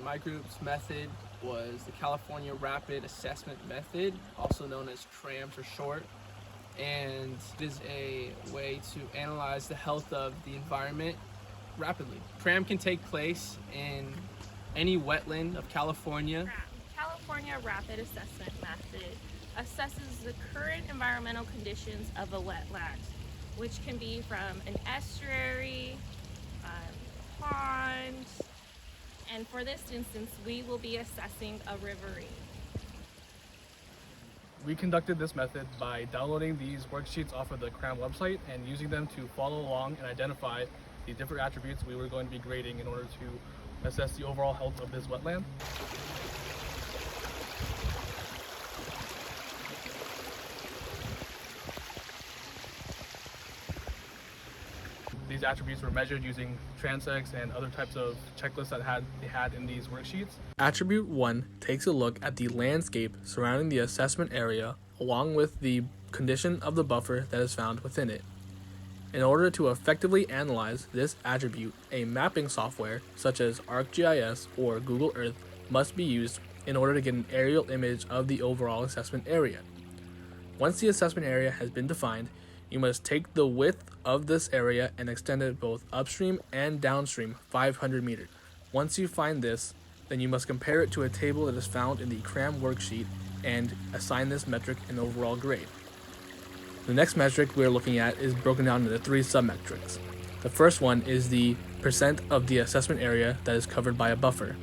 my group's method was the California Rapid Assessment Method, also known as CRAM for short, and it is a way to analyze the health of the environment rapidly. CRAM can take place in any wetland of California. California Rapid Assessment Method assesses the current environmental conditions of a wetland, which can be from an estuary, pond, and for this instance, we will be assessing a riverine. We conducted this method by downloading these worksheets off of the CRAM website and using them to follow along and identify the different attributes we were going to be grading in order to assess the overall health of this wetland. These attributes were measured using transects and other types of checklists that they had in these worksheets. Attribute 1 takes a look at the landscape surrounding the assessment area along with the condition of the buffer that is found within it. In order to effectively analyze this attribute, a mapping software such as ArcGIS or Google Earth must be used in order to get an aerial image of the overall assessment area. Once the assessment area has been defined, you must take the width of this area and extend it both upstream and downstream 500 meters. Once you find this, then you must compare it to a table that is found in the CRAM worksheet and assign this metric an overall grade. The next metric we're looking at is broken down into 3 submetrics. The first one is the percent of the assessment area that is covered by a buffer.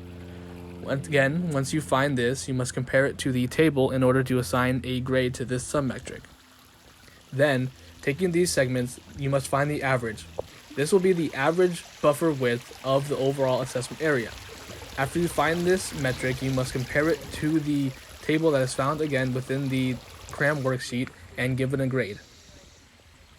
Once you find this, you must compare it to the table in order to assign a grade to this submetric. Then, taking these segments, you must find the average. This will be the average buffer width of the overall assessment area. After you find this metric, you must compare it to the table that is found again within the CRAM worksheet and give it a grade.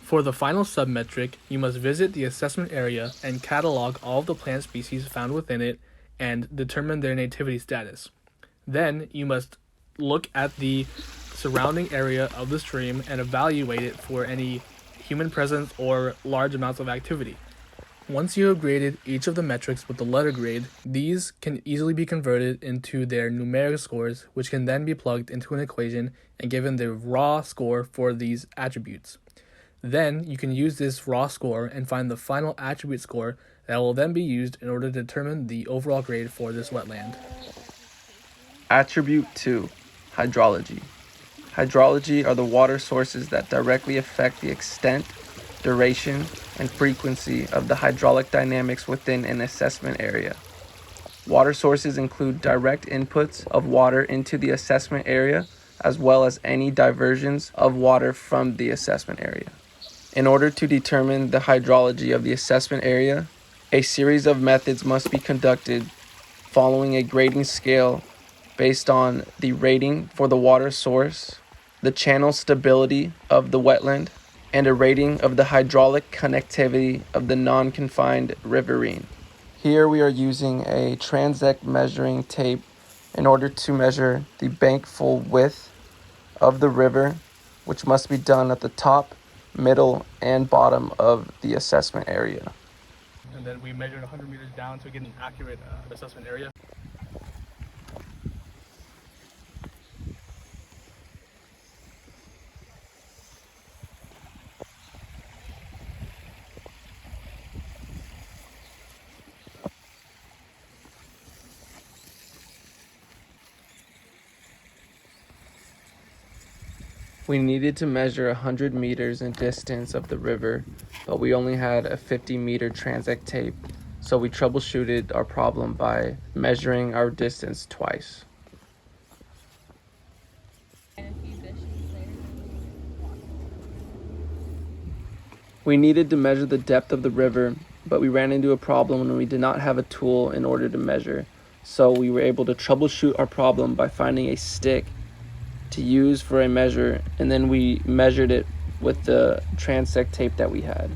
For the final submetric, you must visit the assessment area and catalog all of the plant species found within it and determine their nativity status. Then you must look at the surrounding area of the stream and evaluate it for any human presence or large amounts of activity. Once you have graded each of the metrics with the letter grade, these can easily be converted into their numeric scores, which can then be plugged into an equation and given the raw score for these attributes. Then you can use this raw score and find the final attribute score that will then be used in order to determine the overall grade for this wetland. Attribute 2, hydrology. Hydrology are the water sources that directly affect the extent, duration, and frequency of the hydraulic dynamics within an assessment area. Water sources include direct inputs of water into the assessment area, as well as any diversions of water from the assessment area. In order to determine the hydrology of the assessment area, a series of methods must be conducted following a grading scale based on the rating for the water source, the channel stability of the wetland, and a rating of the hydraulic connectivity of the non-confined riverine. Here we are using a transect measuring tape in order to measure the bankful width of the river, which must be done at the top, middle, and bottom of the assessment area. And then we measured 100 meters down to get an accurate assessment area. We needed to measure 100 meters in distance of the river, but we only had a 50-meter transect tape, so we troubleshooted our problem by measuring our distance twice. We needed to measure the depth of the river, but we ran into a problem when we did not have a tool in order to measure, so we were able to troubleshoot our problem by finding a stick to use for a measure, and then we measured it with the transect tape that we had.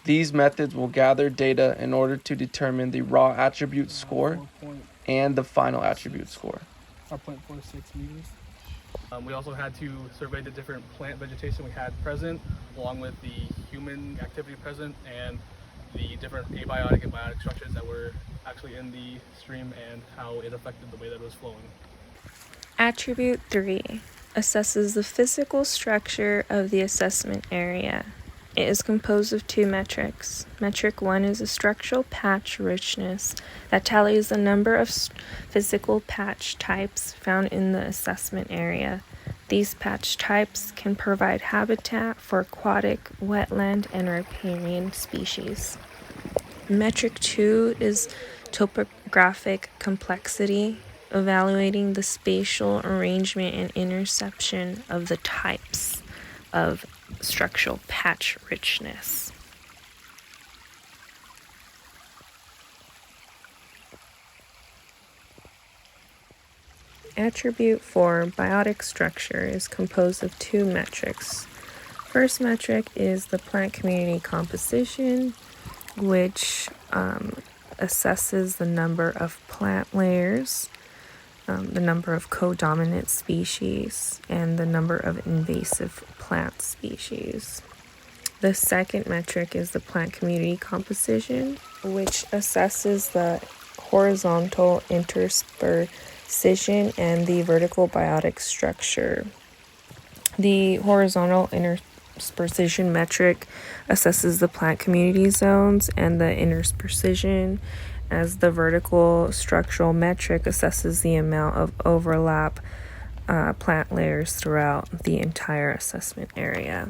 These methods will gather data in order to determine the raw attribute score and the final attribute score. 0.46 meters. We also had to survey the different plant vegetation we had present, along with the human activity present and the different abiotic and biotic structures that were actually in the stream and how it affected the way that it was flowing. Attribute 3 assesses the physical structure of the assessment area. It is composed of 2 metrics. Metric 1 is a structural patch richness that tallies the number of physical patch types found in the assessment area. These patch types can provide habitat for aquatic, wetland, and riparian species. Metric 2 is topographic complexity, evaluating the spatial arrangement and interception of the types of structural patch richness. Attribute 4, biotic structure, is composed of 2 metrics. First metric is the plant community composition, which assesses the number of plant layers, the number of codominant species, and the number of invasive plant species. The second metric is the plant community composition, which assesses the horizontal interspersion and the vertical biotic structure. The horizontal interspersion metric assesses the plant community zones and the interspersion, as the vertical structural metric assesses the amount of overlap plant layers throughout the entire assessment area.